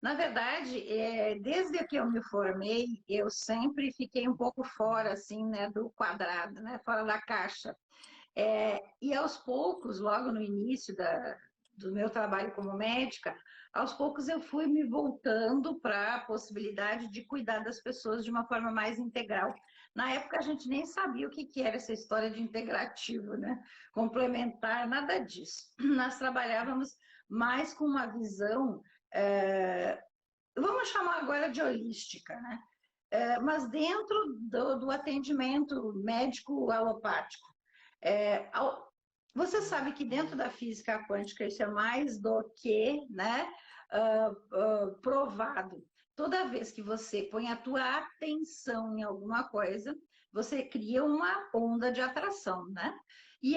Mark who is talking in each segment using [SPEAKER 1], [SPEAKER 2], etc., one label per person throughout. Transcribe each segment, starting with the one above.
[SPEAKER 1] Na verdade, desde que eu me formei, eu sempre fiquei um pouco fora, assim, né, do quadrado, né, fora da caixa. E aos poucos, logo no início do meu trabalho como médica, aos poucos eu fui me voltando para a possibilidade de cuidar das pessoas de uma forma mais integral. Na época a gente nem sabia o que que era essa história de integrativo, né? Complementar, nada disso. Nós trabalhávamos mais com uma visão, eh, vamos chamar agora de holística, né? Mas dentro do atendimento médico alopático. É, você sabe que dentro da física quântica isso é mais do que, né, provado. Toda vez que você põe a tua atenção em alguma coisa, você cria uma onda de atração, né? E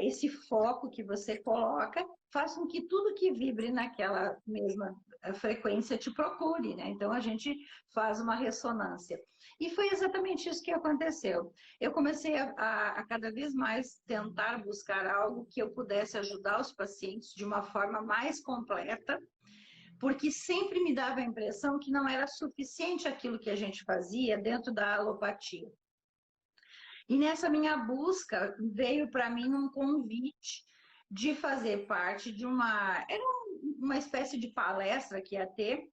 [SPEAKER 1] esse foco que você coloca faz com que tudo que vibre naquela mesma frequência te procure, né? Então a gente faz uma ressonância. E foi exatamente isso que aconteceu. Eu comecei a cada vez mais tentar buscar algo que eu pudesse ajudar os pacientes de uma forma mais completa, porque sempre me dava a impressão que não era suficiente aquilo que a gente fazia dentro da alopatia. E nessa minha busca veio para mim um convite de fazer parte de uma espécie de palestra que ia ter,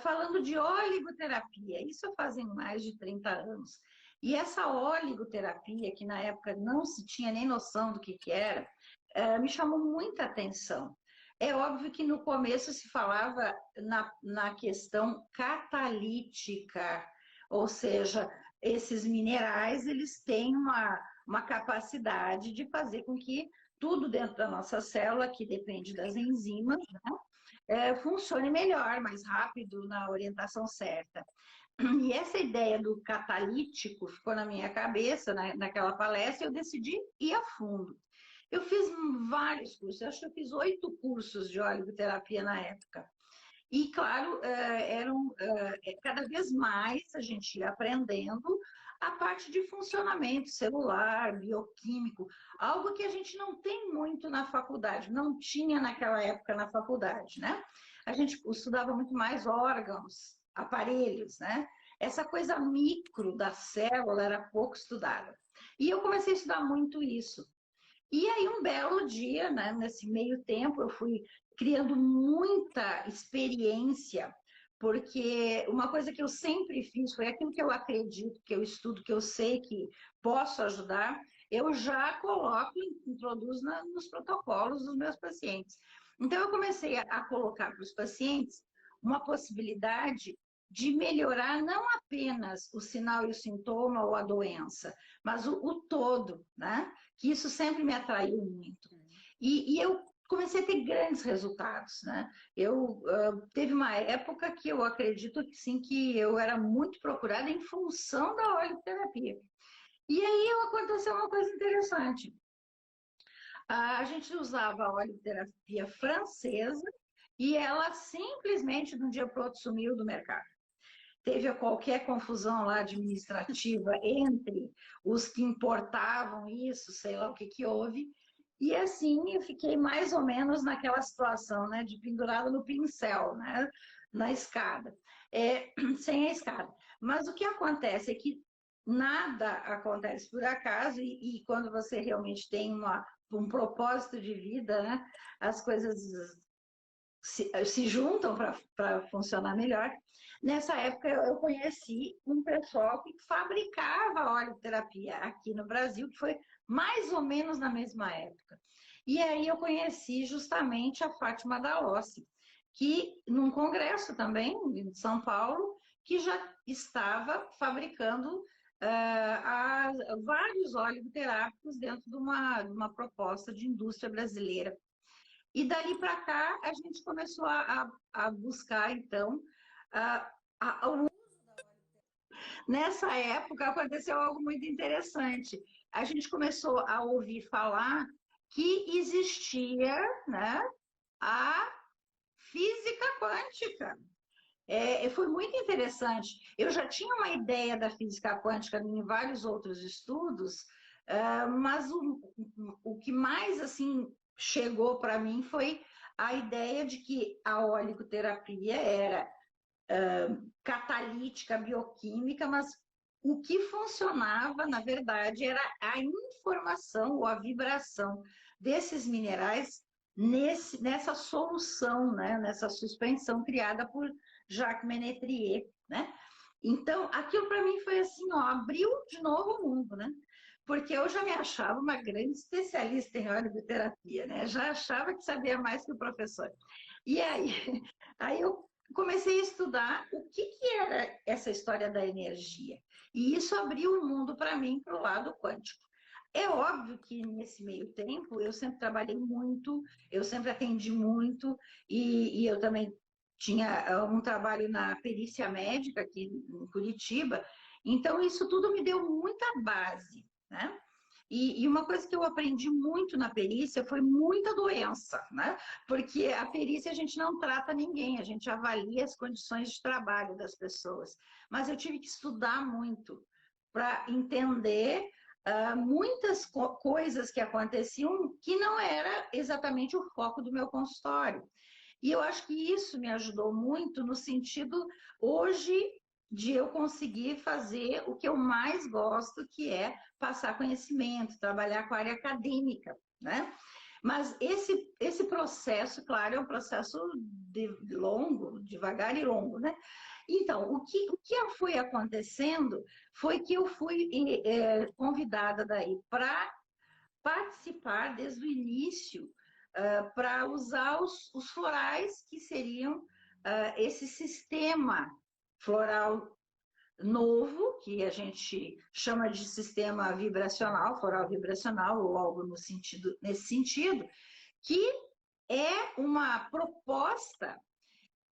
[SPEAKER 1] falando de oligoterapia. Isso fazem mais de 30 anos. E essa oligoterapia, que na época não se tinha nem noção do que era, me chamou muita atenção. É óbvio que no começo se falava na questão catalítica, ou seja, esses minerais eles têm uma capacidade de fazer com que tudo dentro da nossa célula, que depende das enzimas, né, funcione melhor, mais rápido, na orientação certa. E essa ideia do catalítico ficou na minha cabeça naquela palestra e eu decidi ir a fundo. Eu fiz vários cursos, acho que eu fiz 8 cursos de oligoterapia na época. E, claro, cada vez mais a gente ia aprendendo a parte de funcionamento celular, bioquímico, algo que a gente não tem muito na faculdade, não tinha naquela época na faculdade, né? A gente estudava muito mais órgãos, aparelhos, né? Essa coisa micro da célula era pouco estudada. E eu comecei a estudar muito isso. E aí, um belo dia, né, nesse meio tempo, eu fui criando muita experiência, porque uma coisa que eu sempre fiz foi aquilo que eu acredito, que eu estudo, que eu sei que posso ajudar, eu já coloco, introduzo nos protocolos dos meus pacientes. Então, eu comecei a colocar para os pacientes uma possibilidade de melhorar não apenas o sinal e o sintoma ou a doença, mas o todo, né? Que isso sempre me atraiu muito. E eu comecei a ter grandes resultados, né? Teve uma época que eu acredito que sim, que eu era muito procurada em função da oleoterapia. E aí aconteceu uma coisa interessante. A gente usava a oleoterapia francesa e ela simplesmente de um dia para o outro sumiu do mercado. Teve qualquer confusão lá administrativa entre os que importavam isso, sei lá o que que houve. E assim eu fiquei mais ou menos naquela situação, né, de pendurada no pincel, né, na escada, sem a escada. Mas o que acontece é que nada acontece por acaso e quando você realmente tem um propósito de vida, né, as coisas se juntam para funcionar melhor. Nessa época, eu conheci um pessoal que fabricava oleoterapia aqui no Brasil, que foi mais ou menos na mesma época. E aí eu conheci justamente a Fátima Dalossi, que num congresso também, em São Paulo, que já estava fabricando vários oleoterápicos dentro de uma proposta de indústria brasileira. E dali para cá, a gente começou a buscar, então, o nessa época aconteceu algo muito interessante. A gente começou a ouvir falar que existia, né, a física quântica. Foi muito interessante. Eu já tinha uma ideia da física quântica em vários outros estudos, mas o que mais assim chegou para mim foi a ideia de que a oligoterapia era catalítica, bioquímica, mas o que funcionava, na verdade, era a informação ou a vibração desses minerais nessa solução, né? Nessa suspensão criada por Jacques Ménetrier, né? Então, aquilo para mim foi assim, ó, abriu de novo o mundo, né? Porque eu já me achava uma grande especialista em oligoterapia, né? Já achava que sabia mais que o professor. E aí eu comecei a estudar o que era essa história da energia. E isso abriu o mundo para mim para o lado quântico. É óbvio que nesse meio tempo eu sempre trabalhei muito, eu sempre atendi muito, e eu também tinha um trabalho na perícia médica aqui em Curitiba, então isso tudo me deu muita base, né? E uma coisa que eu aprendi muito na perícia foi muita doença, né? Porque a perícia a gente não trata ninguém, a gente avalia as condições de trabalho das pessoas. Mas eu tive que estudar muito para entender muitas coisas que aconteciam que não era exatamente o foco do meu consultório. E eu acho que isso me ajudou muito no sentido, hoje, de eu conseguir fazer o que eu mais gosto, que é passar conhecimento, trabalhar com a área acadêmica, né? Mas esse processo, claro, é um processo longo, devagar e longo, né? Então, o que foi acontecendo foi que eu fui convidada daí para participar desde o início para usar os florais que seriam esse sistema floral novo, que a gente chama de sistema vibracional, floral vibracional, ou algo no sentido, nesse sentido, que é uma proposta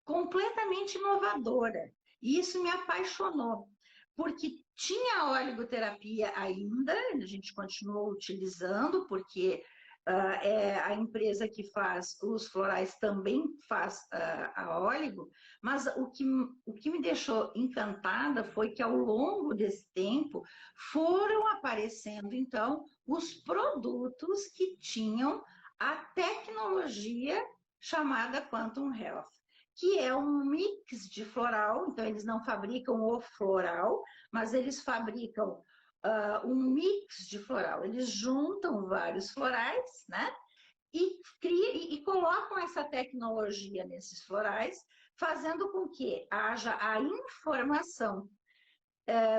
[SPEAKER 1] completamente inovadora. E isso me apaixonou, porque tinha a oligoterapia ainda, a gente continuou utilizando, porque a empresa que faz os florais também faz a óligo, mas o que me deixou encantada foi que ao longo desse tempo foram aparecendo, então, os produtos que tinham a tecnologia chamada Quantum Health, que é um mix de floral, então eles não fabricam o floral, mas eles fabricam um mix de floral. Eles juntam vários florais, né? E colocam essa tecnologia nesses florais, fazendo com que haja a informação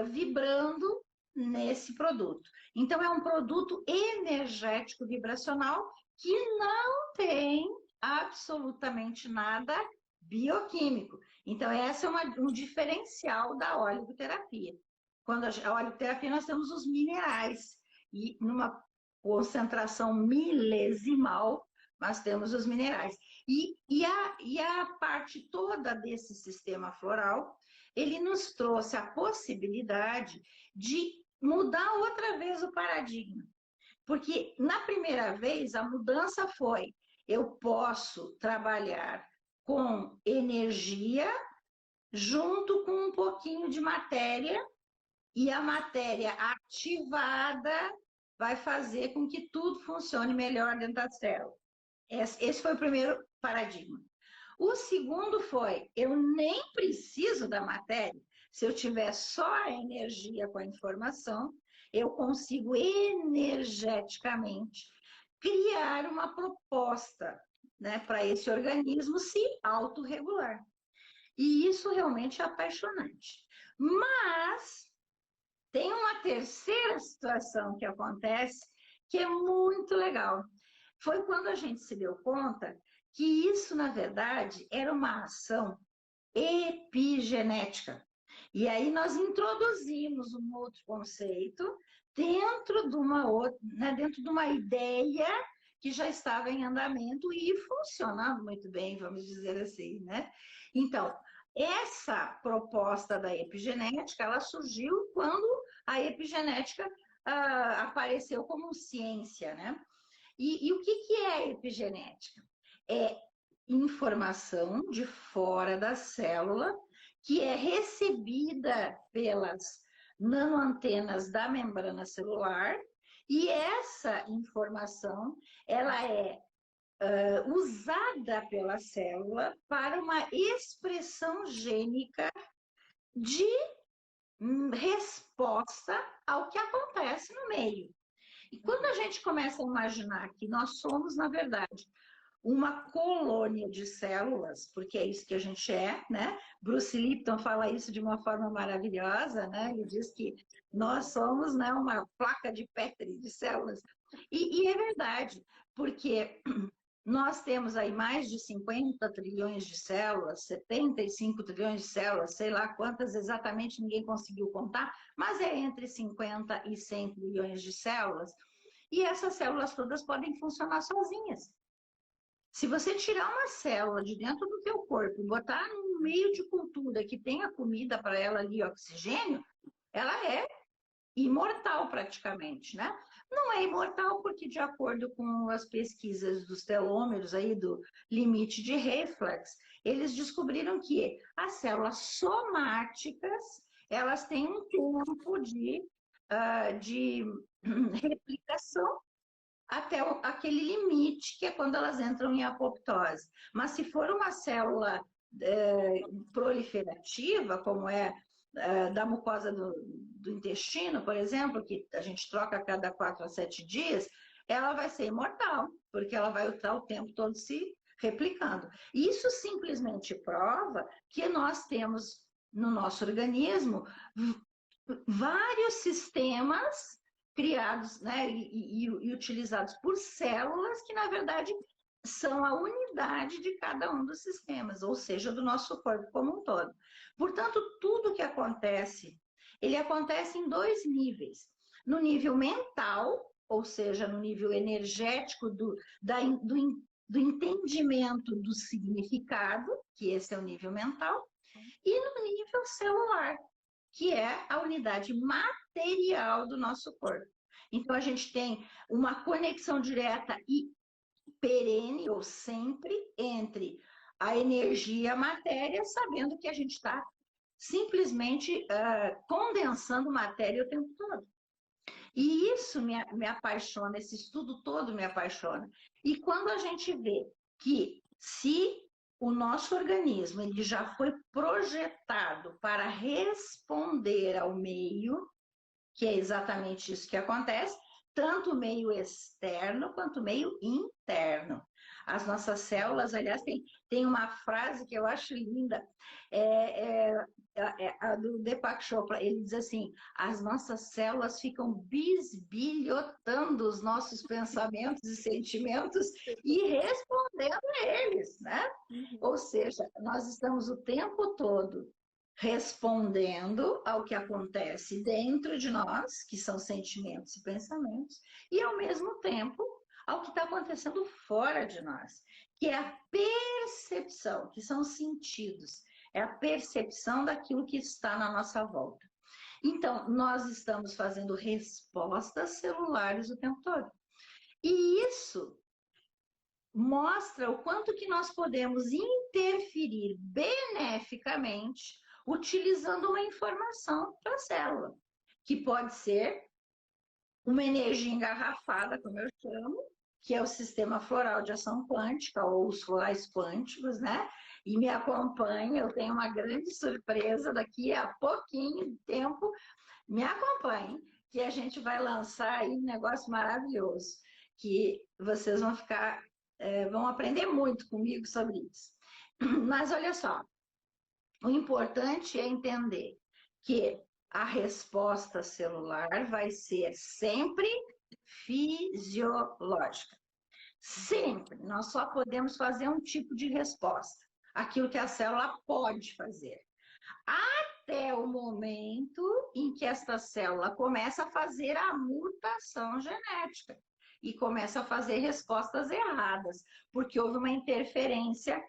[SPEAKER 1] vibrando nesse produto. Então, é um produto energético vibracional que não tem absolutamente nada bioquímico. Então, esse é um diferencial da oligoterapia. Quando a oligoterapia, nós temos os minerais, e numa concentração milesimal, nós temos os minerais. E a parte toda desse sistema floral, ele nos trouxe a possibilidade de mudar outra vez o paradigma. Porque na primeira vez a mudança foi: eu posso trabalhar com energia junto com um pouquinho de matéria, e a matéria ativada vai fazer com que tudo funcione melhor dentro da célula. Esse foi o primeiro paradigma. O segundo foi: eu nem preciso da matéria. Se eu tiver só a energia com a informação, eu consigo energeticamente criar uma proposta, né, para esse organismo se autorregular. E isso realmente é apaixonante. Mas tem uma terceira situação que acontece que é muito legal. Foi quando a gente se deu conta que isso, na verdade, era uma ação epigenética. E aí nós introduzimos um outro conceito dentro de uma outra, né, dentro de uma ideia que já estava em andamento e funcionando muito bem, vamos dizer assim, né? Então, essa proposta da epigenética, ela surgiu quando a epigenética apareceu como ciência, né? E o que é epigenética? É informação de fora da célula que é recebida pelas nanoantenas da membrana celular, e essa informação ela é usada pela célula para uma expressão gênica de resposta ao que acontece no meio. E quando a gente começa a imaginar que nós somos, na verdade, uma colônia de células, porque é isso que a gente é, né? Bruce Lipton fala isso de uma forma maravilhosa, né? Ele diz que nós somos, né, uma placa de Petri de células. E é verdade, porque nós temos aí mais de 50 trilhões de células, 75 trilhões de células, sei lá quantas exatamente ninguém conseguiu contar, mas é entre 50 e 100 trilhões de células. E essas células todas podem funcionar sozinhas. Se você tirar uma célula de dentro do teu corpo e botar num meio de cultura que tenha comida para ela ali, oxigênio, ela é imortal praticamente, né? Não é imortal porque, de acordo com as pesquisas dos telômeros aí do limite de Hayflick, eles descobriram que as células somáticas, elas têm um tempo de replicação até aquele limite, que é quando elas entram em apoptose. Mas se for uma célula proliferativa, como é da mucosa do intestino, por exemplo, que a gente troca a cada 4 a 7 dias, ela vai ser imortal, porque ela vai estar o tempo todo se replicando. Isso simplesmente prova que nós temos no nosso organismo vários sistemas criados, né, e utilizados por células que, na verdade, são a unidade de cada um dos sistemas, ou seja, do nosso corpo como um todo. Portanto, tudo que acontece, ele acontece em 2 níveis. No nível mental, ou seja, no nível energético do entendimento do significado, que esse é o nível mental, e no nível celular, que é a unidade material do nosso corpo. Então, a gente tem uma conexão direta e perene, ou sempre, entre a energia e a matéria, sabendo que a gente está simplesmente condensando matéria o tempo todo. E isso me apaixona, esse estudo todo me apaixona. E quando a gente vê que se o nosso organismo ele já foi projetado para responder ao meio, que é exatamente isso que acontece, tanto o meio externo quanto o meio interno. As nossas células, aliás, tem uma frase que eu acho linda, a do Deepak Chopra, ele diz assim, as nossas células ficam bisbilhotando os nossos pensamentos e sentimentos e respondendo a eles, né? Ou seja, nós estamos o tempo todo respondendo ao que acontece dentro de nós, que são sentimentos e pensamentos, e ao mesmo tempo ao que está acontecendo fora de nós, que é a percepção, que são os sentidos, é a percepção daquilo que está na nossa volta. Então, nós estamos fazendo respostas celulares o tempo todo. E isso mostra o quanto que nós podemos interferir beneficamente utilizando uma informação para a célula, que pode ser uma energia engarrafada, como eu chamo, que é o sistema floral de ação quântica, ou os florais quânticos, né? E me acompanha, eu tenho uma grande surpresa daqui a pouquinho tempo, me acompanhe, que a gente vai lançar aí um negócio maravilhoso, que vocês vão ficar, vão aprender muito comigo sobre isso. Mas olha só, o importante é entender que a resposta celular vai ser sempre fisiológica. Sempre. Nós só podemos fazer um tipo de resposta. Aquilo que a célula pode fazer. Até o momento em que esta célula começa a fazer a mutação genética e começa a fazer respostas erradas, porque houve uma interferência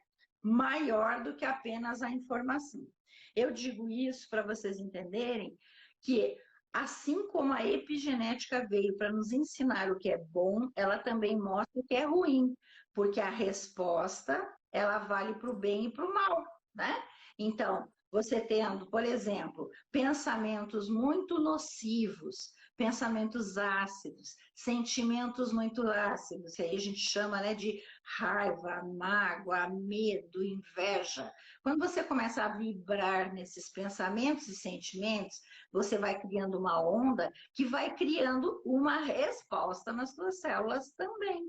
[SPEAKER 1] maior do que apenas a informação. Eu digo isso para vocês entenderem que, assim como a epigenética veio para nos ensinar o que é bom, ela também mostra o que é ruim, porque a resposta, ela vale para o bem e para o mal, né? Então, você tendo, por exemplo, pensamentos muito nocivos, pensamentos ácidos, sentimentos muito ácidos, que aí a gente chama, né, de raiva, mágoa, medo, inveja. Quando você começa a vibrar nesses pensamentos e sentimentos, você vai criando uma onda que vai criando uma resposta nas suas células também.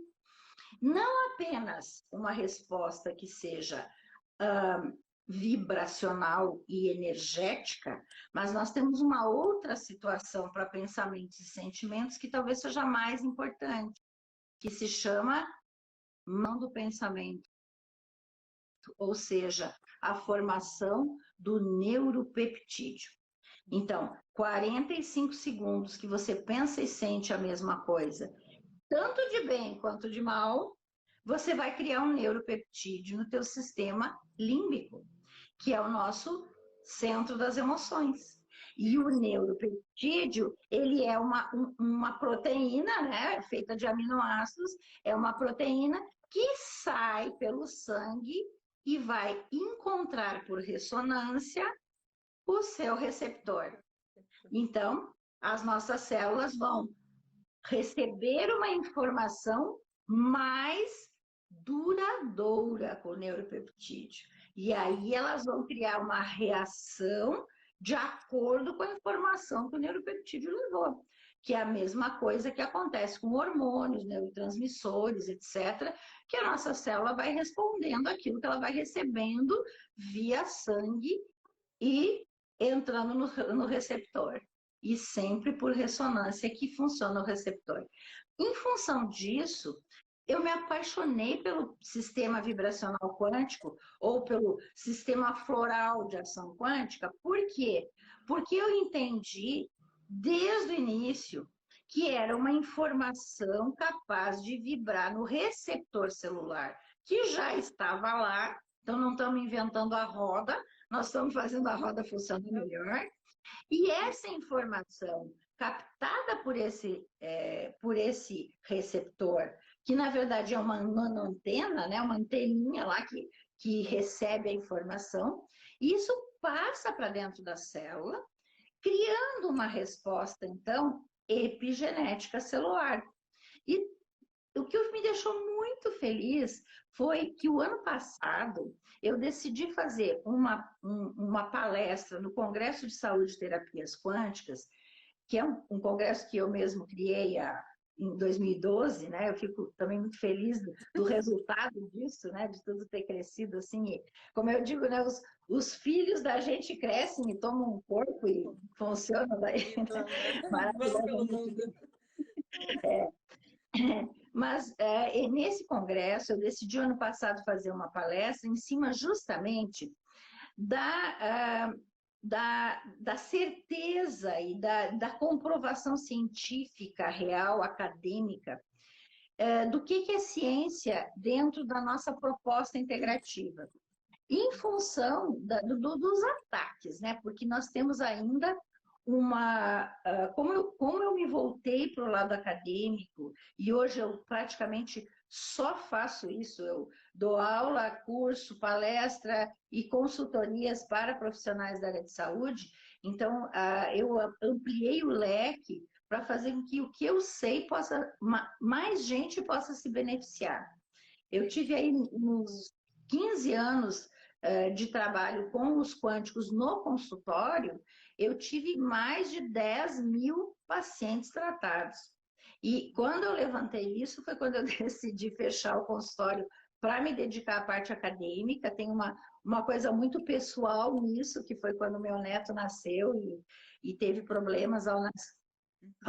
[SPEAKER 1] Não apenas uma resposta que seja vibracional e energética, mas nós temos uma outra situação para pensamentos e sentimentos que talvez seja mais importante, que se chama mão do pensamento, ou seja, a formação do neuropeptídeo. Então, 45 segundos que você pensa e sente a mesma coisa, tanto de bem quanto de mal, você vai criar um neuropeptídeo no teu sistema límbico, que é o nosso centro das emoções. E o neuropeptídeo, ele é uma proteína, né, feita de aminoácidos, é uma proteína que sai pelo sangue e vai encontrar por ressonância o seu receptor. Então, as nossas células vão receber uma informação mais duradoura com o neuropeptídeo. E aí elas vão criar uma reação de acordo com a informação que o neuropeptídeo levou, que é a mesma coisa que acontece com hormônios, neurotransmissores, etc., que a nossa célula vai respondendo aquilo que ela vai recebendo via sangue e entrando no receptor. E sempre por ressonância que funciona o receptor. Em função disso, eu me apaixonei pelo sistema vibracional quântico ou pelo sistema floral de ação quântica. Por quê? Porque eu entendi desde o início que era uma informação capaz de vibrar no receptor celular, que já estava lá. Então, não estamos inventando a roda, nós estamos fazendo a roda funcionar melhor. E essa informação captada por esse receptor, que na verdade é uma antena, né? Uma anteninha lá que recebe a informação, isso passa para dentro da célula, criando uma resposta, então, epigenética celular. E o que me deixou muito feliz foi que o ano passado eu decidi fazer uma palestra no Congresso de Saúde e Terapias Quânticas, que é um congresso que eu mesmo criei em 2012, né? Eu fico também muito feliz do resultado disso, né? De tudo ter crescido assim. E, como eu digo, né? Os filhos da gente crescem e tomam um corpo e funcionam daí, né? Maravilhosamente. Mas nesse congresso eu decidi ano passado fazer uma palestra em cima justamente da certeza e da comprovação científica real, acadêmica, do que é ciência dentro da nossa proposta integrativa. Em função dos ataques, né? Porque nós temos ainda como eu me voltei para o lado acadêmico, e hoje eu praticamente só faço isso, eu dou aula, curso, palestra e consultorias para profissionais da área de saúde, então eu ampliei o leque para fazer com que o que eu sei mais gente possa se beneficiar. Eu tive aí uns 15 anos de trabalho com os quânticos no consultório, eu tive mais de 10 mil pacientes tratados. E quando eu levantei isso, foi quando eu decidi fechar o consultório para me dedicar à parte acadêmica. Tem uma coisa muito pessoal nisso, que foi quando meu neto nasceu e teve problemas ao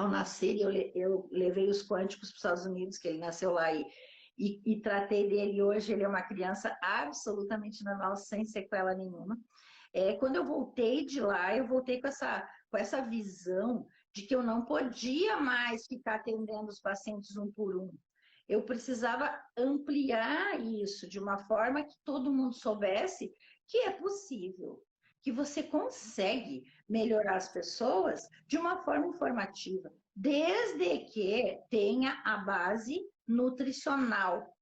[SPEAKER 1] nascer. Eu levei os quânticos para os Estados Unidos, que ele nasceu lá e tratei dele. Hoje ele é uma criança absolutamente normal, sem sequela nenhuma. Quando eu voltei de lá, eu voltei com essa visão de que eu não podia mais ficar atendendo os pacientes um por um. Eu precisava ampliar isso de uma forma que todo mundo soubesse que é possível, que você consegue melhorar as pessoas de uma forma informativa, desde que tenha a base nutricional.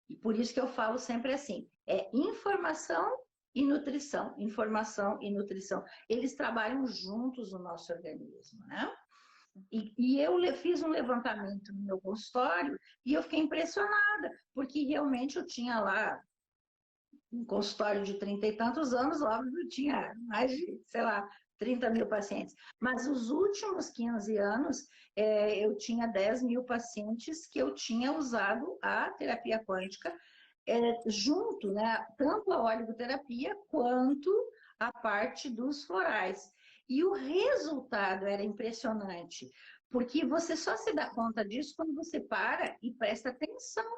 [SPEAKER 1] E por isso que eu falo sempre assim, informação e nutrição, informação e nutrição. Eles trabalham juntos no nosso organismo, né? E eu fiz um levantamento no meu consultório e eu fiquei impressionada, porque realmente eu tinha lá um consultório de 30 e tantos anos, óbvio, tinha mais de, sei lá, 30 mil pacientes. Mas os últimos 15 anos, eu tinha 10 mil pacientes que eu tinha usado a terapia quântica junto, né? Tanto a oligoterapia quanto a parte dos florais. E o resultado era impressionante, porque você só se dá conta disso quando você para e presta atenção.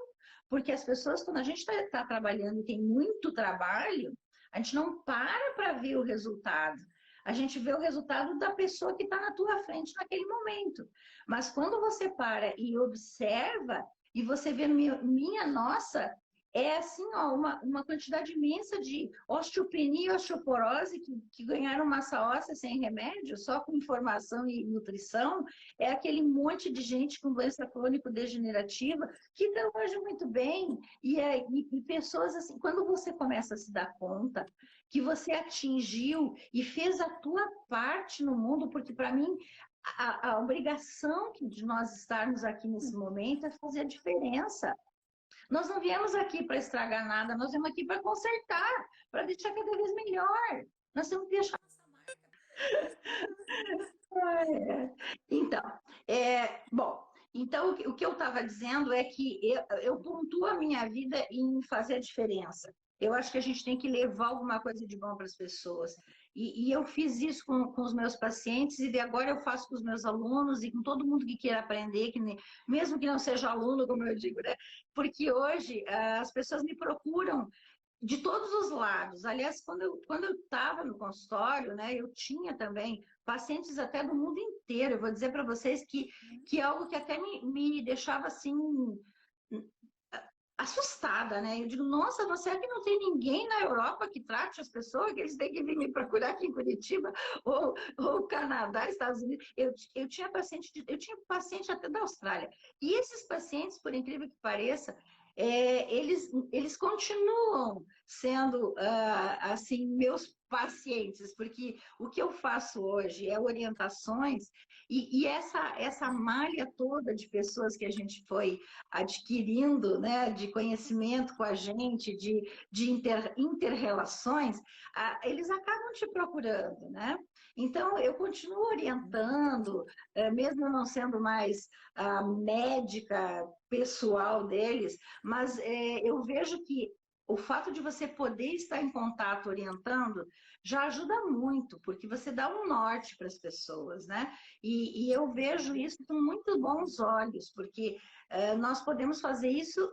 [SPEAKER 1] Porque as pessoas, quando a gente está trabalhando e tem muito trabalho, a gente não para ver o resultado. A gente vê o resultado da pessoa que está na tua frente naquele momento. Mas quando você para e observa, e você vê, minha nossa, é assim, ó, uma quantidade imensa de osteopenia e osteoporose que ganharam massa óssea sem remédio, só com informação e nutrição. É aquele monte de gente com doença crônico-degenerativa que estão hoje muito bem. E pessoas assim, quando você começa a se dar conta que você atingiu e fez a tua parte no mundo, porque para mim a obrigação de nós estarmos aqui nesse momento é fazer a diferença. Nós não viemos aqui para estragar nada, nós viemos aqui para consertar, para deixar cada vez melhor. Nós temos que deixar. Então, bom, então o que eu estava dizendo é que eu pontuo a minha vida em fazer a diferença. Eu acho que a gente tem que levar alguma coisa de bom para as pessoas. E eu fiz isso com os meus pacientes e de agora eu faço com os meus alunos e com todo mundo que queira aprender, mesmo que não seja aluno, como eu digo, né? Porque hoje as pessoas me procuram de todos os lados. Aliás, quando eu estava no consultório, né, eu tinha também pacientes até do mundo inteiro. Eu vou dizer para vocês que é algo que até me deixava assim assustada, né? Eu digo, nossa, você é que não tem ninguém na Europa que trate as pessoas, que eles têm que vir me procurar aqui em Curitiba, ou Canadá, Estados Unidos. Eu tinha paciente até da Austrália. E esses pacientes, por incrível que pareça, eles continuam sendo, assim, meus pacientes, porque o que eu faço hoje é orientações e essa malha toda de pessoas que a gente foi adquirindo, né, de conhecimento com a gente, de inter-relações, eles acabam te procurando, né? Então, eu continuo orientando, mesmo não sendo mais a médica pessoal deles, mas eu vejo que o fato de você poder estar em contato orientando já ajuda muito, porque você dá um norte para as pessoas, né? E eu vejo isso com muito bons olhos, porque nós podemos fazer isso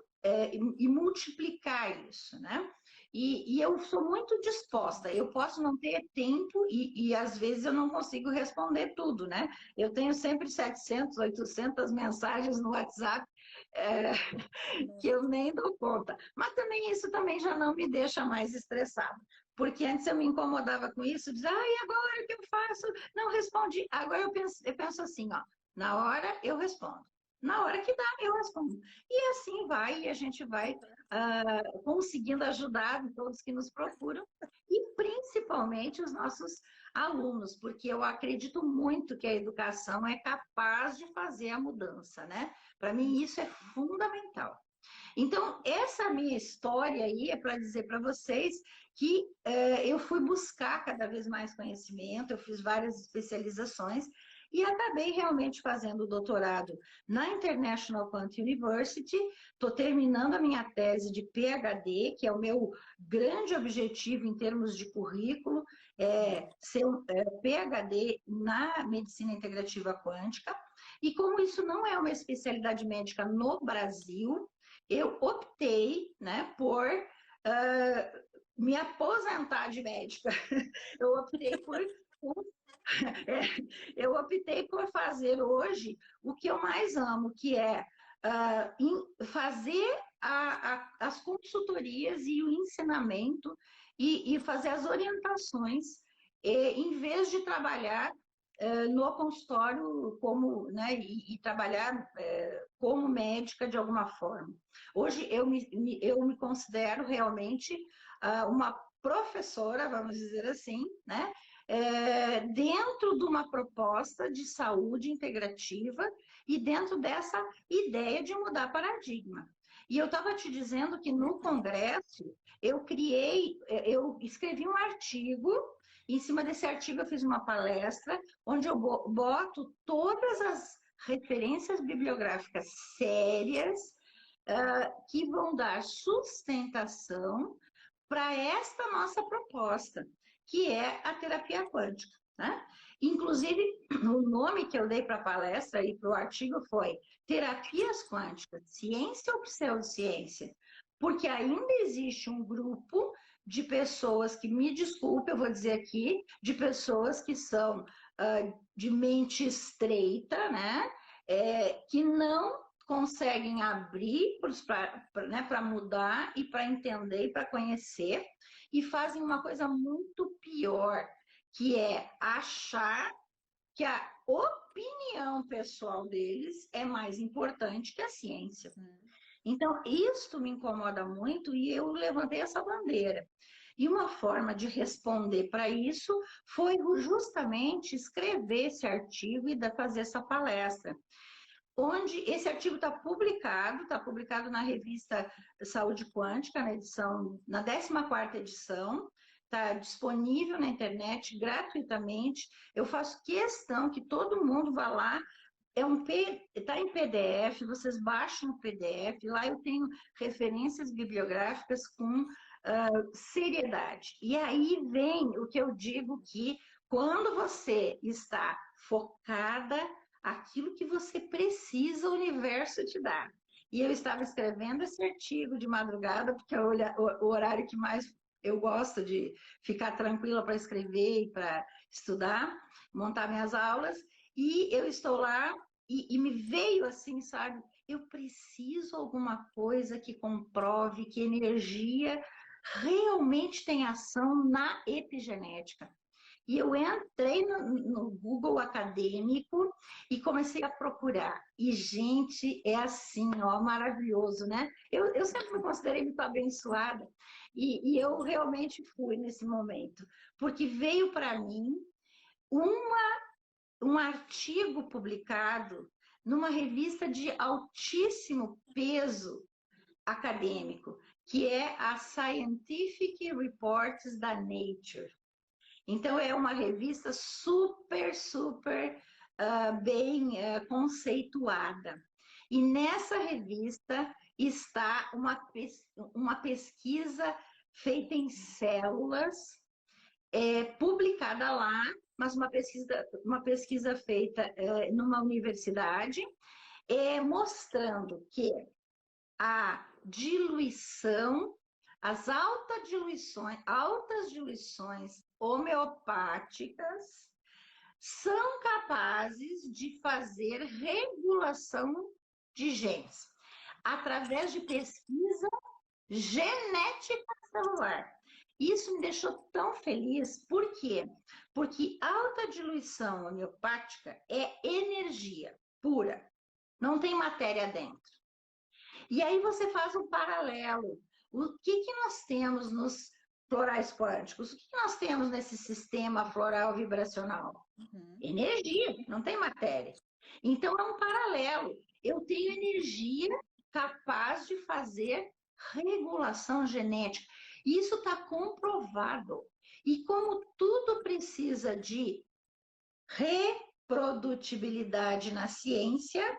[SPEAKER 1] e multiplicar isso, né? E eu sou muito disposta. Eu posso não ter tempo e às vezes eu não consigo responder tudo, né? Eu tenho sempre 700, 800 mensagens no WhatsApp é, que eu nem dou conta. Mas também isso também já não me deixa mais estressada. Porque antes eu me incomodava com isso, dizia, e agora o que eu faço? Não respondi. Agora eu penso assim, ó, na hora eu respondo. Na hora que dá, eu respondo. E assim vai, e a gente vai conseguindo ajudar todos que nos procuram, e principalmente os nossos alunos, porque eu acredito muito que a educação é capaz de fazer a mudança, né? Para mim, isso é fundamental. Então, essa minha história aí é para dizer para vocês que eu fui buscar cada vez mais conhecimento, eu fiz várias especializações e acabei realmente fazendo o doutorado na International Quant University. Estou terminando a minha tese de PhD, que é o meu grande objetivo em termos de currículo, ser um PhD na medicina integrativa quântica. E como isso não é uma especialidade médica no Brasil, eu optei, né, por me aposentar de médica. Eu optei eu optei por fazer hoje o que eu mais amo, que é fazer as consultorias e o ensinamento e fazer as orientações, em vez de trabalhar no consultório como, né, e trabalhar como médica de alguma forma. Hoje eu me considero realmente uma professora, vamos dizer assim, né? Dentro de uma proposta de saúde integrativa e dentro dessa ideia de mudar paradigma. E eu estava te dizendo que no congresso eu escrevi um artigo, e em cima desse artigo eu fiz uma palestra, onde eu boto todas as referências bibliográficas sérias que vão dar sustentação para esta nossa proposta, que é a terapia quântica. Né? Inclusive, o nome que eu dei para a palestra e para o artigo foi Terapias Quânticas, Ciência ou Pseudociência? Porque ainda existe um grupo de pessoas que, me desculpe, eu vou dizer aqui, de pessoas que são de mente estreita, né? Que não conseguem abrir para mudar e para entender e para conhecer, e fazem uma coisa muito pior, que é achar que a opinião pessoal deles é mais importante que a ciência. Então, isso me incomoda muito e eu levantei essa bandeira. E uma forma de responder para isso foi justamente escrever esse artigo e fazer essa palestra, onde esse artigo está publicado na revista Saúde Quântica, na 14ª edição, está disponível na internet gratuitamente. Eu faço questão que todo mundo vá lá, está em PDF, vocês baixam o PDF, lá eu tenho referências bibliográficas com seriedade. E aí vem o que eu digo, que quando você está focada, aquilo que você precisa, o universo te dá. E eu estava escrevendo esse artigo de madrugada, porque é o horário que mais eu gosto de ficar tranquila para escrever e para estudar, montar minhas aulas, e eu estou lá e me veio assim, sabe? Eu preciso alguma coisa que comprove que energia realmente tem ação na epigenética. E eu entrei no Google acadêmico e comecei a procurar. E, gente, é assim, ó, maravilhoso, né? Eu sempre me considerei muito abençoada. E eu realmente fui nesse momento. Porque veio para mim um artigo publicado numa revista de altíssimo peso acadêmico, que é a Scientific Reports da Nature. Então, é uma revista super, super bem conceituada. E nessa revista está uma pesquisa feita em células, publicada lá, mas uma pesquisa feita numa universidade, mostrando que a diluição, as altas diluições homeopáticas são capazes de fazer regulação de genes através de pesquisa genética celular. Isso me deixou tão feliz. Por quê? Porque alta diluição homeopática é energia pura, não tem matéria dentro. E aí você faz um paralelo. O que nós temos nos florais quânticos? O que nós temos nesse sistema floral vibracional? Energia, não tem matéria. Então é um paralelo. Eu tenho energia capaz de fazer regulação genética. Isso está comprovado. E como tudo precisa de reprodutibilidade na ciência,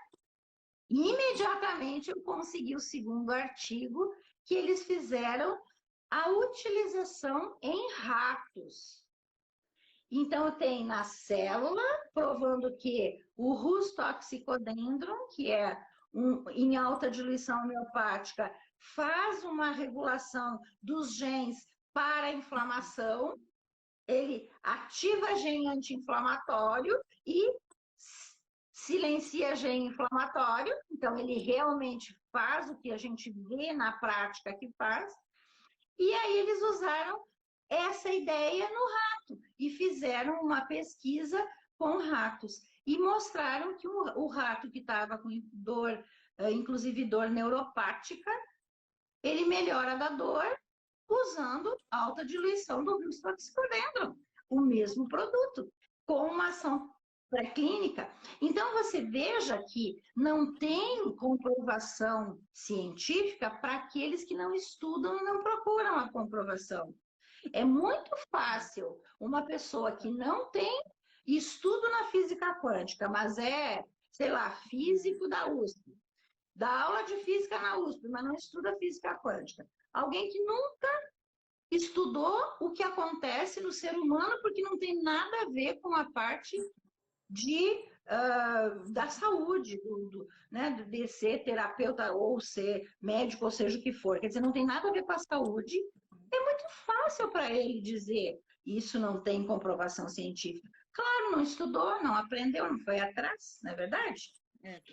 [SPEAKER 1] imediatamente eu consegui o segundo artigo, que eles fizeram a utilização em ratos. Então, tem na célula, provando que o Rhus toxicodendron, que é em alta diluição homeopática, faz uma regulação dos genes para a inflamação, ele ativa gene anti-inflamatório e silencia gene inflamatório, então ele realmente faz o que a gente vê na prática que faz, e aí eles usaram essa ideia no rato e fizeram uma pesquisa com ratos e mostraram que o rato que estava com dor, inclusive dor neuropática, ele melhora da dor usando alta diluição do Rivotril, o mesmo produto, com uma ação pré-clínica. Então, você veja que não tem comprovação científica para aqueles que não estudam e não procuram a comprovação. É muito fácil uma pessoa que não tem estudo na física quântica, mas é, sei lá, físico da USP, dá aula de física na USP, mas não estuda física quântica. Alguém que nunca estudou o que acontece no ser humano, porque não tem nada a ver com a parte da saúde, né, de ser terapeuta ou ser médico, ou seja o que for. Quer dizer, não tem nada a ver com a saúde. É muito fácil para ele dizer isso não tem comprovação científica. Claro, não estudou, não aprendeu, não foi atrás, não é verdade?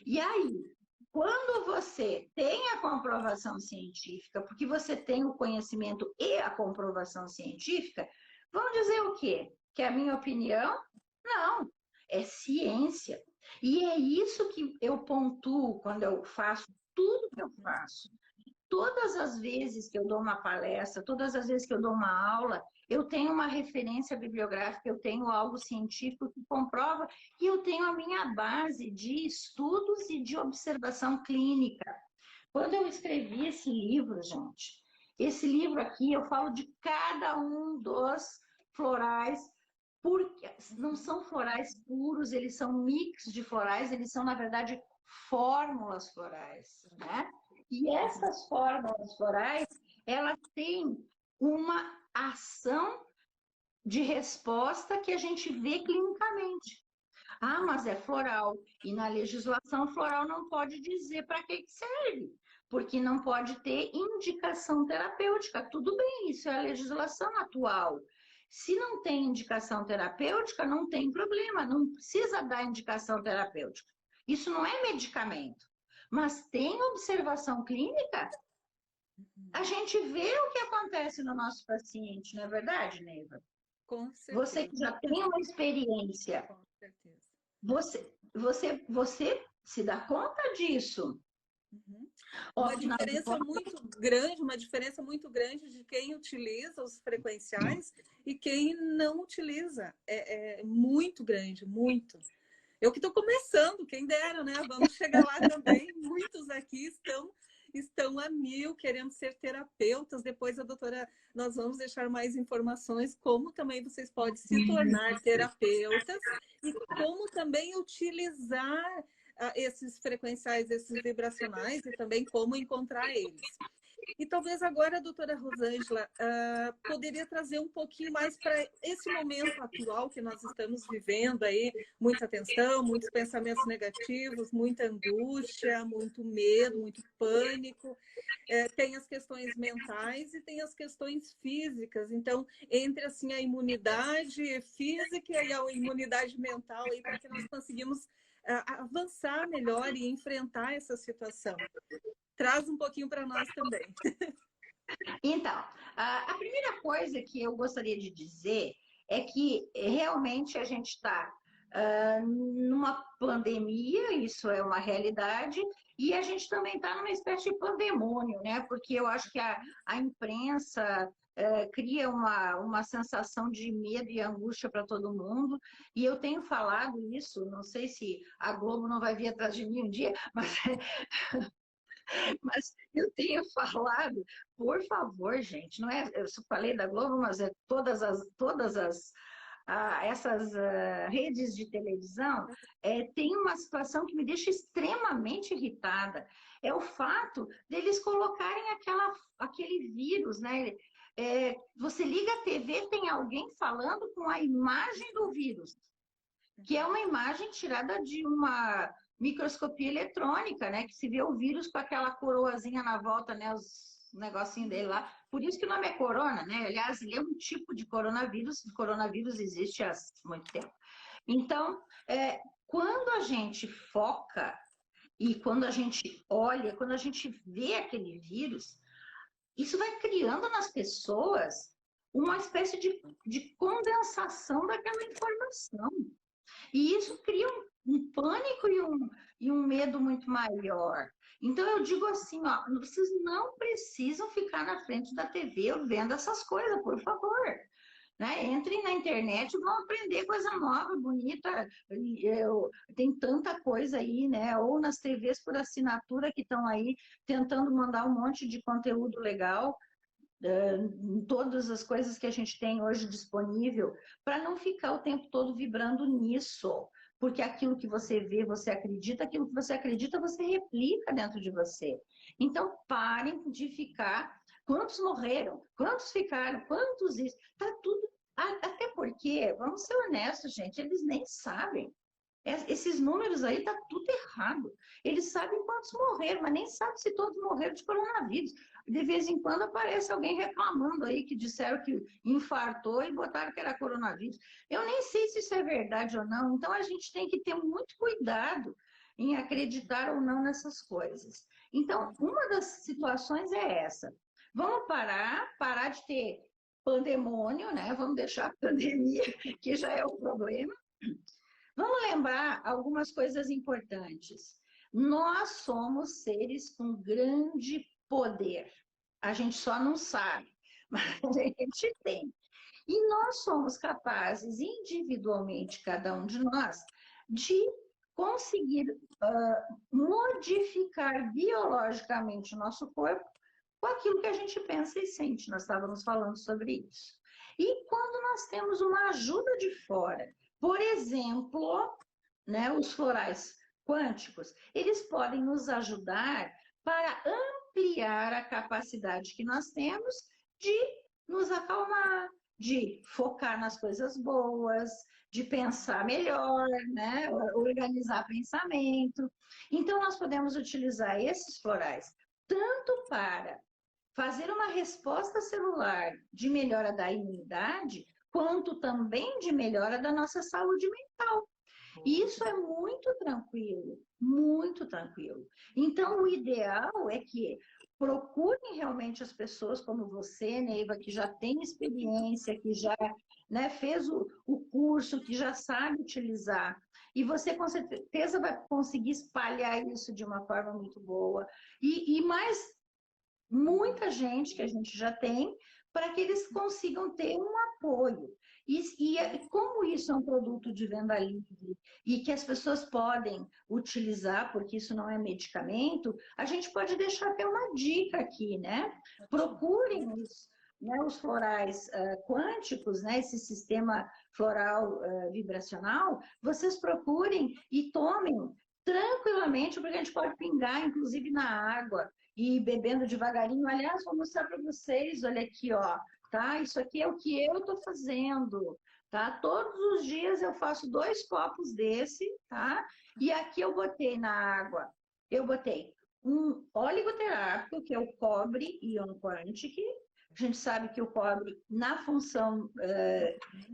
[SPEAKER 1] E aí, quando você tem a comprovação científica, porque você tem o conhecimento e a comprovação científica, vão dizer o quê? Que é a minha opinião? Não, é ciência. E é isso que eu pontuo quando eu faço tudo que eu faço. Todas as vezes que eu dou uma palestra, todas as vezes que eu dou uma aula, eu tenho uma referência bibliográfica, eu tenho algo científico que comprova e eu tenho a minha base de estudos e de observação clínica. Quando eu escrevi esse livro, gente, esse livro aqui, eu falo de cada um dos florais, porque não são florais puros, eles são mix de florais, eles são, na verdade, fórmulas florais, né? E essas fórmulas florais, elas têm uma ação de resposta que a gente vê clinicamente. Ah, mas é floral. E na legislação floral não pode dizer para que serve, porque não pode ter indicação terapêutica. Tudo bem, isso é a legislação atual. Se não tem indicação terapêutica, não tem problema, não precisa dar indicação terapêutica. Isso não é medicamento. Mas tem observação clínica, a gente vê o que acontece no nosso paciente, não é verdade, Neiva?
[SPEAKER 2] Com certeza.
[SPEAKER 1] Você que já tem uma experiência,
[SPEAKER 2] com certeza.
[SPEAKER 1] Você se dá conta disso.
[SPEAKER 2] Uma diferença muito grande de quem utiliza os frequenciais e quem não utiliza. É muito grande, muito. Eu que estou começando, quem dera, né? Vamos chegar lá também. Muitos aqui estão a mil, querendo ser terapeutas. Depois nós vamos deixar mais informações, como também vocês podem se tornar terapeutas e como também utilizar esses frequenciais, esses vibracionais e também como encontrar eles. E talvez agora a doutora Rosângela poderia trazer um pouquinho mais para esse momento atual que nós estamos vivendo aí, muita tensão, muitos pensamentos negativos, muita angústia, muito medo, muito pânico. Tem as questões mentais e tem as questões físicas. Então, entre assim a imunidade física e a imunidade mental aí para que nós conseguimos avançar melhor e enfrentar essa situação. Traz um pouquinho para nós também.
[SPEAKER 1] Então, a primeira coisa que eu gostaria de dizer é que realmente a gente está numa pandemia, isso é uma realidade, e a gente também está numa espécie de pandemônio, né? Porque eu acho que a imprensa cria uma sensação de medo e angústia para todo mundo, e eu tenho falado isso, não sei se a Globo não vai vir atrás de mim um dia, mas eu tenho falado, por favor, gente, não é? Eu falei da Globo, mas é essas redes de televisão tem uma situação que me deixa extremamente irritada. É o fato deles colocarem aquele vírus, né? Você liga a TV, tem alguém falando com a imagem do vírus, que é uma imagem tirada de uma microscopia eletrônica, né? Que se vê o vírus com aquela coroazinha na volta, né? Os negocinhos dele lá. Por isso que o nome é corona, né? Aliás, ele é um tipo de coronavírus. O coronavírus existe há muito tempo. Então, quando a gente foca e quando a gente olha, quando a gente vê aquele vírus, isso vai criando nas pessoas uma espécie de condensação daquela informação. E isso cria um pânico e um medo muito maior. Então, eu digo assim, ó, vocês não precisam ficar na frente da TV vendo essas coisas, por favor. Né? Entrem na internet e vão aprender coisa nova, bonita. Tem tanta coisa aí, né? Ou nas TVs por assinatura que estão aí tentando mandar um monte de conteúdo legal, todas as coisas que a gente tem hoje disponível, para não ficar o tempo todo vibrando nisso. Porque aquilo que você vê, você acredita, aquilo que você acredita, você replica dentro de você. Então, parem de ficar. Quantos morreram? Quantos ficaram? Quantos isso? Tá tudo. Até porque, vamos ser honestos, gente, eles nem sabem. Esses números aí tá tudo errado. Eles sabem quantos morreram, mas nem sabem se todos morreram de coronavírus. De vez em quando aparece alguém reclamando aí que disseram que infartou e botaram que era coronavírus. Eu nem sei se isso é verdade ou não, então a gente tem que ter muito cuidado em acreditar ou não nessas coisas. Então, uma das situações é essa. Vamos parar de ter pandemônio, né? Vamos deixar a pandemia, que já é o problema. Vamos lembrar algumas coisas importantes. Nós somos seres com grande poder. A gente só não sabe, mas a gente tem. E nós somos capazes, individualmente, cada um de nós, de conseguir modificar biologicamente o nosso corpo com aquilo que a gente pensa e sente. Nós estávamos falando sobre isso. E quando nós temos uma ajuda de fora, por exemplo, né, os florais quânticos, eles podem nos ajudar para ampliar a capacidade que nós temos de nos acalmar, de focar nas coisas boas, de pensar melhor, né, organizar pensamento. Então, nós podemos utilizar esses florais tanto para fazer uma resposta celular de melhora da imunidade, quanto também de melhora da nossa saúde mental. E isso é muito tranquilo, muito tranquilo. Então, o ideal é que procurem realmente as pessoas como você, Neiva, que já tem experiência, que já, né, fez o curso, que já sabe utilizar. E você com certeza vai conseguir espalhar isso de uma forma muito boa. E mais muita gente que a gente já tem, para que eles consigam ter um apoio. Como isso é um produto de venda livre e que as pessoas podem utilizar, porque isso não é medicamento, a gente pode deixar até uma dica aqui, né? Procurem os florais quânticos, né? Esse sistema floral vibracional, vocês procurem e tomem tranquilamente, porque a gente pode pingar, inclusive, na água e bebendo devagarinho. Aliás, vou mostrar para vocês, olha aqui, ó, tá? Isso aqui é o que eu estou fazendo, tá? Todos os dias eu faço 2 copos desse, tá? E aqui eu botei na água, eu botei um oligoterápico, que é o cobre Ion Quantic. A gente sabe que o cobre, na função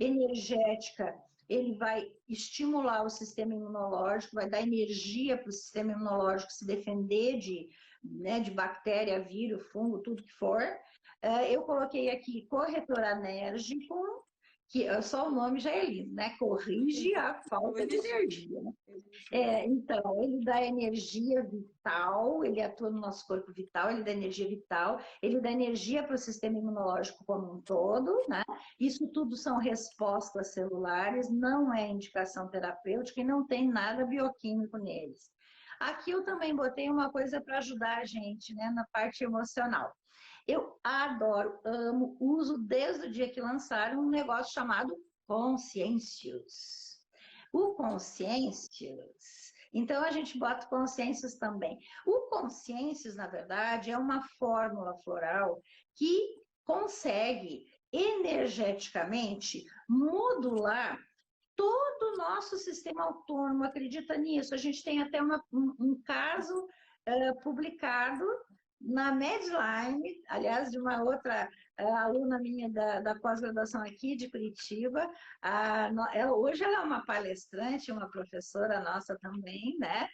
[SPEAKER 1] energética, ele vai estimular o sistema imunológico, vai dar energia para o sistema imunológico se defender de bactéria, vírus, fungo, tudo que for. Eu coloquei aqui corretor anérgico, que só o nome já é lindo, né? Corrige a falta de energia. Então, ele dá energia vital, ele atua no nosso corpo vital, ele dá energia vital, ele dá energia para o sistema imunológico como um todo, né? Isso tudo são respostas celulares, não é indicação terapêutica e não tem nada bioquímico neles. Aqui eu também botei uma coisa para ajudar a gente, né, na parte emocional. Eu adoro, amo, uso desde o dia que lançaram um negócio chamado Consciêncios. O Consciêncios, então a gente bota Consciêncios também. O Consciêncios, na verdade, é uma fórmula floral que consegue energeticamente modular todo o nosso sistema autônomo. Acredita nisso? A gente tem até um caso publicado na Medline, aliás, de uma outra aluna minha da pós-graduação aqui de Curitiba. Hoje ela é uma palestrante, uma professora nossa também, né?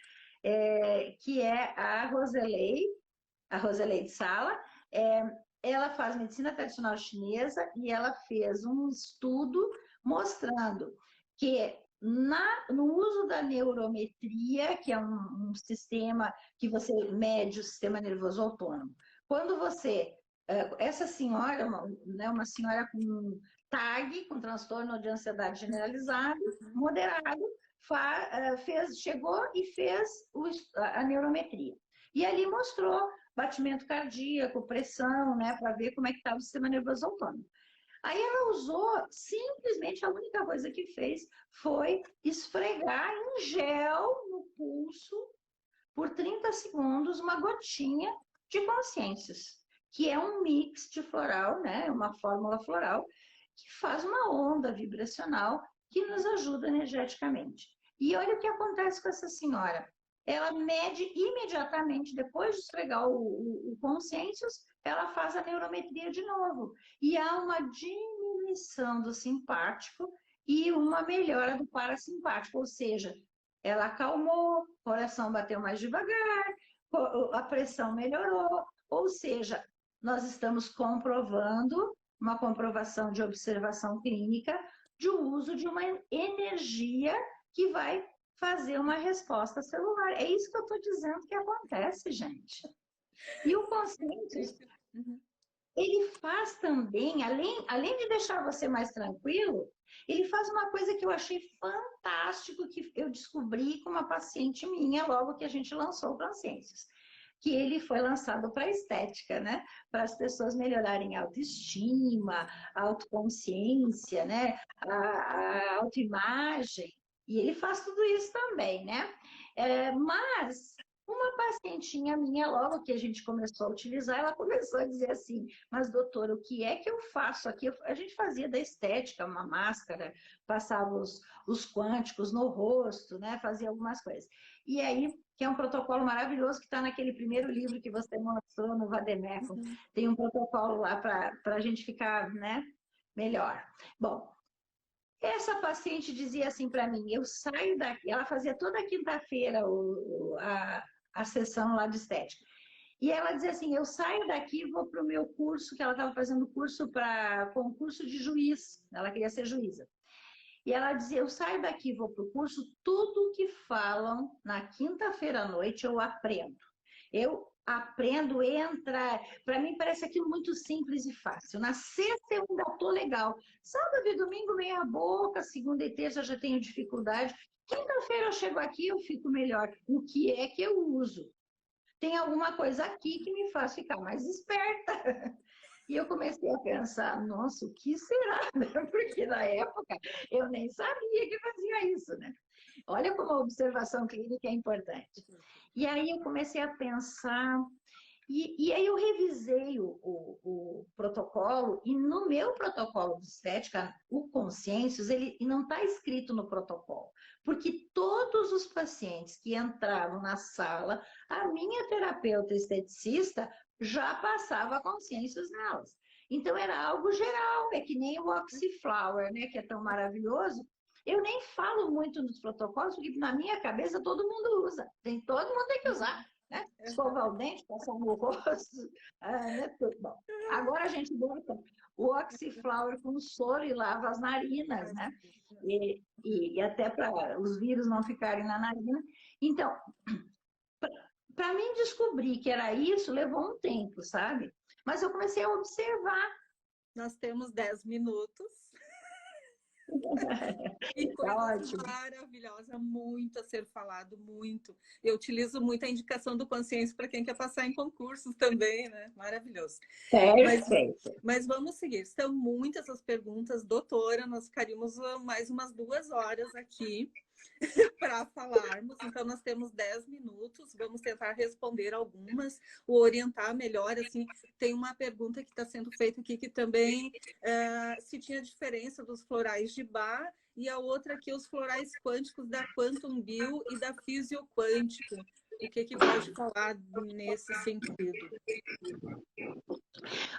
[SPEAKER 1] Que é a Roseleide Sala. Ela faz medicina tradicional chinesa e ela fez um estudo mostrando que no uso da neurometria, que é um sistema que você mede o sistema nervoso autônomo. Quando você... essa senhora, uma senhora com TAG, com transtorno de ansiedade generalizado, moderado, chegou e fez a neurometria. E ali mostrou batimento cardíaco, pressão, né, para ver como é que estava o sistema nervoso autônomo. Aí ela usou, simplesmente a única coisa que fez foi esfregar em gel no pulso, por 30 segundos, uma gotinha de consciências, que é um mix de floral, né, uma fórmula floral, que faz uma onda vibracional que nos ajuda energeticamente. E olha o que acontece com essa senhora. Ela mede imediatamente, depois de esfregar o consciências, ela faz a neurometria de novo. E há uma diminuição do simpático e uma melhora do parasimpático, ou seja, ela acalmou, o coração bateu mais devagar, a pressão melhorou, ou seja, nós estamos comprovando, uma comprovação de observação clínica, de uso de uma energia que vai fazer uma resposta celular. É isso que eu estou dizendo que acontece, gente. E o consciente, ele faz também, além de deixar você mais tranquilo, ele faz uma coisa que eu achei fantástico, que eu descobri com uma paciente minha, logo que a gente lançou o Consciências, que ele foi lançado para estética, né? Para as pessoas melhorarem a autoestima, a autoconsciência, né? A autoimagem. E ele faz tudo isso também, né? Mas uma pacientinha minha, logo que a gente começou a utilizar, ela começou a dizer assim, mas doutora, o que é que eu faço aqui? A gente fazia da estética uma máscara, passava os quânticos no rosto, né? Fazia algumas coisas. E aí, que é um protocolo maravilhoso que está naquele primeiro livro que você mostrou no Vademécum. Tem um protocolo lá para a gente ficar, né, melhor. Bom, essa paciente dizia assim para mim, eu saio daqui, ela fazia toda quinta-feira a sessão lá de estética. E ela dizia assim, eu saio daqui e vou para o meu curso, que ela estava fazendo curso para concurso de juiz, ela queria ser juíza. E ela dizia, eu saio daqui, vou para o curso, tudo que falam na quinta-feira à noite eu aprendo. Eu aprendo, entra... Para mim parece aquilo muito simples e fácil. Na sexta eu ainda estou legal. Sábado e domingo meia boca, segunda e terça já tenho dificuldade. Quinta-feira eu chego aqui eu fico melhor. O que é que eu uso? Tem alguma coisa aqui que me faz ficar mais esperta. E eu comecei a pensar, nossa, o que será? Porque na época eu nem sabia que fazia isso, né? Olha como a observação clínica é importante. E aí eu comecei a pensar, e aí eu revisei o protocolo, e no meu protocolo de estética, o Consciências, ele não está escrito no protocolo, porque todos os pacientes que entravam na sala, a minha terapeuta esteticista já passava Consciências nelas. Então era algo geral, é que nem o Oxyflower, né, que é tão maravilhoso. Eu nem falo muito nos protocolos, porque na minha cabeça todo mundo usa, todo mundo tem que usar. Né? Escovar o dente, passar no rosto, né? Tudo bom. Agora a gente bota o Oxyflower com soro e lava as narinas, né? E até para os vírus não ficarem na narina. Então, para mim descobrir que era isso, levou um tempo, sabe? Mas eu comecei a observar.
[SPEAKER 2] Nós temos 10 minutos. E
[SPEAKER 1] Tá
[SPEAKER 2] coisa
[SPEAKER 1] ótimo.
[SPEAKER 2] maravilhosa, muito a ser falado, muito. Eu utilizo muito a indicação do Consciência para quem quer passar em concursos também, né? Maravilhoso.
[SPEAKER 1] Perfeito.
[SPEAKER 2] Mas vamos seguir. São muitas as perguntas, doutora. Nós ficaríamos mais umas 2 horas aqui para falarmos. Então, nós temos 10 minutos. Vamos tentar responder algumas, ou orientar melhor. Assim, tem uma pergunta que está sendo feita aqui que também se tinha diferença dos florais de Bach e a outra aqui, os florais quânticos da Quantum Bio e da Fisioquântico. O que pode falar nesse sentido?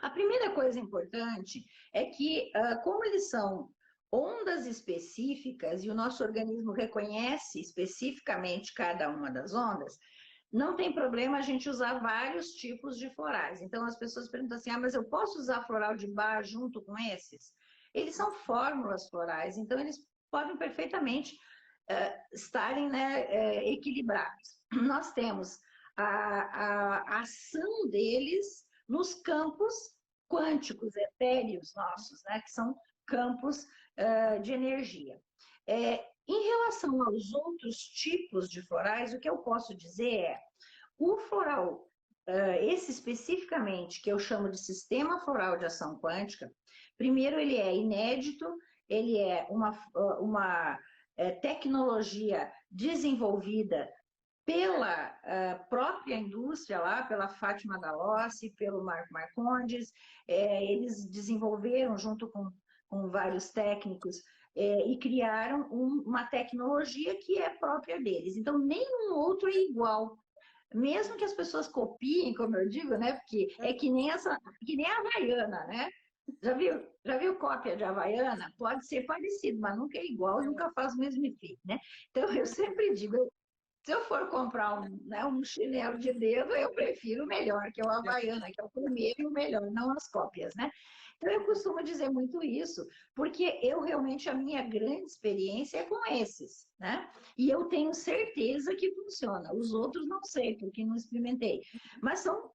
[SPEAKER 1] A primeira coisa importante é que, como eles são ondas específicas e o nosso organismo reconhece especificamente cada uma das ondas, não tem problema a gente usar vários tipos de florais. Então, as pessoas perguntam assim, mas eu posso usar floral de Bach junto com esses? Eles são fórmulas florais, então eles podem perfeitamente estarem, né, equilibrados. Nós temos a ação deles nos campos quânticos, etéreos nossos, né, que são campos de energia. Em relação aos outros tipos de florais, o que eu posso dizer é, o floral, esse especificamente, que eu chamo de sistema floral de ação quântica, primeiro ele é inédito, ele é uma tecnologia desenvolvida pela própria indústria lá, pela Fátima Dalossi, pelo Marco Marcondes, eles desenvolveram junto com vários técnicos e criaram uma tecnologia que é própria deles. Então, nenhum outro é igual. Mesmo que as pessoas copiem, como eu digo, né? Porque é que nem a Havaiana, né? Já viu cópia de Havaiana? Pode ser parecido, mas nunca é igual, nunca faz o mesmo efeito, né? Então, eu sempre digo, se eu for comprar um chinelo de dedo, eu prefiro o melhor, que é o Havaiana, que é o primeiro e o melhor, não as cópias, né? Então, eu costumo dizer muito isso, porque eu realmente, a minha grande experiência é com esses, né? E eu tenho certeza que funciona. Os outros não sei, porque não experimentei. Mas são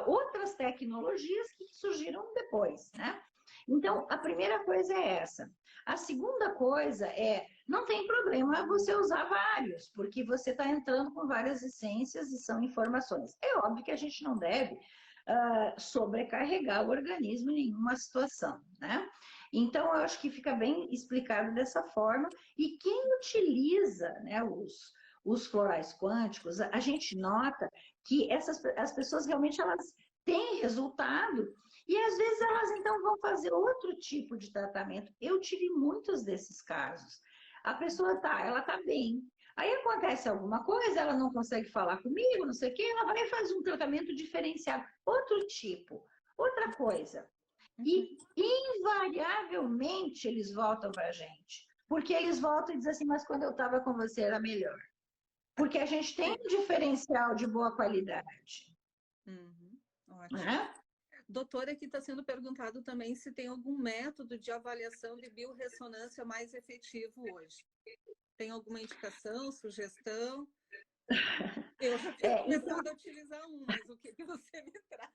[SPEAKER 1] outras tecnologias que surgiram depois, né? Então, a primeira coisa é essa. A segunda coisa é, não tem problema você usar vários, porque você está entrando com várias essências e são informações. É óbvio que a gente não deve sobrecarregar o organismo em nenhuma situação, né? Então, eu acho que fica bem explicado dessa forma. E quem utiliza, né, os florais quânticos, a gente nota que as pessoas realmente elas têm resultado e às vezes elas então vão fazer outro tipo de tratamento. Eu tive muitos desses casos. A pessoa ela tá bem. Aí acontece alguma coisa, ela não consegue falar comigo, não sei o quê, ela vai e faz um tratamento diferenciado, outro tipo, outra coisa. E invariavelmente eles voltam para a gente. Porque eles voltam e dizem assim, mas quando eu estava com você era melhor. Porque a gente tem um diferencial de boa qualidade.
[SPEAKER 2] Ótimo.
[SPEAKER 1] Né?
[SPEAKER 2] Doutora, aqui está sendo perguntado também se tem algum método de avaliação de biorressonância mais efetivo hoje. Tem alguma indicação, sugestão? Eu já tinha começado a utilizar mas o que você me traz?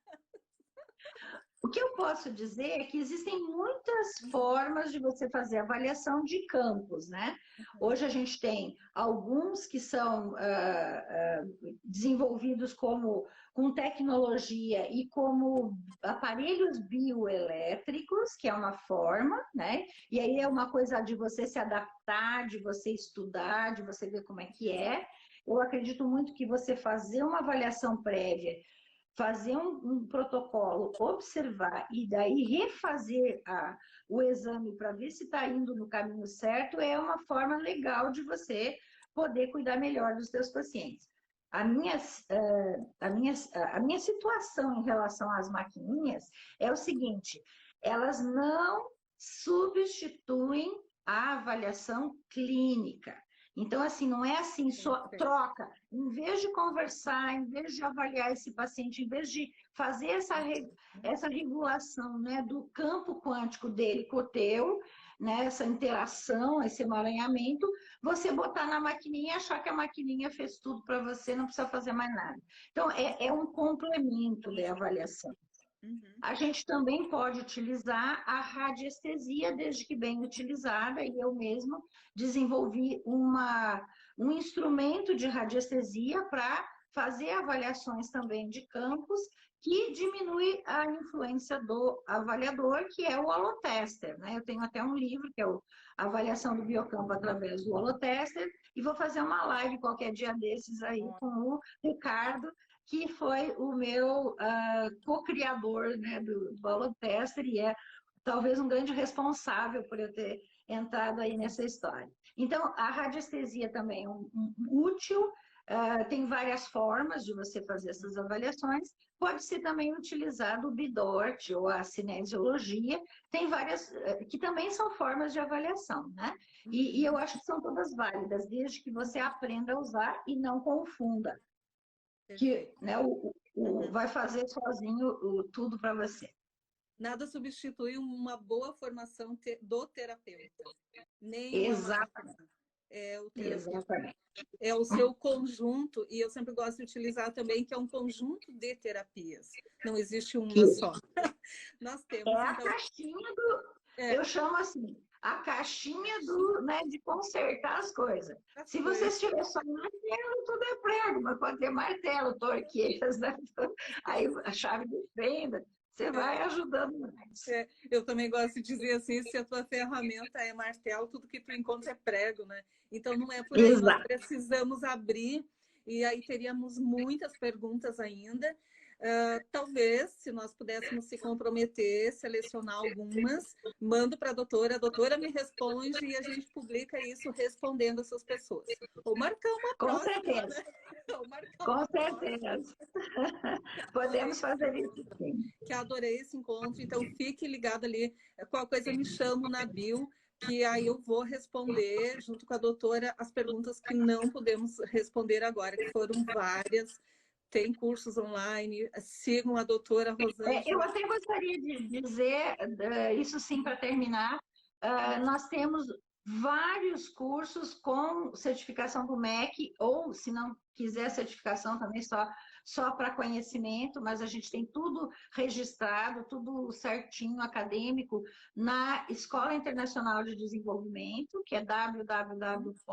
[SPEAKER 1] O que eu posso dizer é que existem muitas formas de você fazer avaliação de campos, né? Hoje a gente tem alguns que são desenvolvidos com tecnologia e como aparelhos bioelétricos, que é uma forma, né? E aí é uma coisa de você se adaptar, de você estudar, de você ver como é que é. Eu acredito muito que você fazer uma avaliação prévia, fazer um protocolo, observar e daí refazer o exame para ver se está indo no caminho certo é uma forma legal de você poder cuidar melhor dos seus pacientes. A minha situação em relação às maquininhas é o seguinte, elas não substituem a avaliação clínica. Então, assim, não é assim, só troca. Em vez de conversar, em vez de avaliar esse paciente, em vez de fazer essa regulação, né, do campo quântico dele com o teu, né, essa interação, esse emaranhamento, você botar na maquininha e achar que a maquininha fez tudo para você, não precisa fazer mais nada. Então, é um complemento da avaliação. A gente também pode utilizar a radiestesia, desde que bem utilizada, e eu mesma desenvolvi um instrumento de radiestesia para fazer avaliações também de campos, que diminui a influência do avaliador, que é o holotester, né? Eu tenho até um livro, que é a avaliação do biocampo através do holotester, e vou fazer uma live qualquer dia desses aí com o Ricardo, que foi o meu co-criador, né, do holotester e é talvez um grande responsável por eu ter entrado aí nessa história. Então, a radiestesia também é útil, tem várias formas de você fazer essas avaliações, pode ser também utilizado o BIDORT ou a cinesiologia, tem várias, que também são formas de avaliação, né? E eu acho que são todas válidas, desde que você aprenda a usar e não confunda, que né, vai fazer sozinho tudo para você.
[SPEAKER 2] Nada substitui uma boa formação do terapeuta.
[SPEAKER 1] Exatamente.
[SPEAKER 2] é o terapeuta.
[SPEAKER 1] Exatamente.
[SPEAKER 2] É o seu conjunto, e eu sempre gosto de utilizar também que é um conjunto de terapias. Não existe uma só. Nós
[SPEAKER 1] É
[SPEAKER 2] temos,
[SPEAKER 1] a
[SPEAKER 2] então...
[SPEAKER 1] caixinha do... Eu chamo assim, a caixinha do, né, de consertar as coisas. Se você tiver só martelo, tudo é prego, mas pode ter martelo, torqueiras, né? Aí a chave de fenda, você vai ajudando mais.
[SPEAKER 2] Eu também gosto de dizer assim, se a tua ferramenta é martelo, tudo que tu encontra é prego, né? Então não é por aí, nós
[SPEAKER 1] Exato.
[SPEAKER 2] precisamos abrir, e aí teríamos muitas perguntas ainda. Talvez, se nós pudéssemos se comprometer, selecionar algumas, mando para a doutora me responde e a gente publica isso respondendo essas pessoas. Ou marcar uma
[SPEAKER 1] Com
[SPEAKER 2] próxima,
[SPEAKER 1] certeza.
[SPEAKER 2] né? Ou marcar
[SPEAKER 1] Com
[SPEAKER 2] uma
[SPEAKER 1] certeza. Podemos fazer isso sim.
[SPEAKER 2] que adorei esse encontro, então fique ligado ali, qualquer coisa me chamo na bio, que aí eu vou responder, junto com a doutora, as perguntas que não podemos responder agora, que foram várias. Tem cursos online, sigam a doutora
[SPEAKER 1] Eu
[SPEAKER 2] Rosângela.
[SPEAKER 1] até gostaria de dizer, isso sim, para terminar, nós temos vários cursos com certificação do MEC, ou se não quiser certificação também só para conhecimento, mas a gente tem tudo registrado, tudo certinho, acadêmico, na Escola Internacional de Desenvolvimento, que é www.e-eid.com.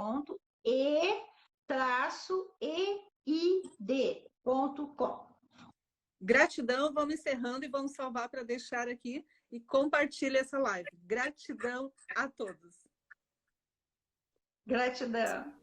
[SPEAKER 2] Gratidão, vamos encerrando e vamos salvar para deixar aqui e compartilhe essa live. Gratidão a todos.
[SPEAKER 1] Gratidão.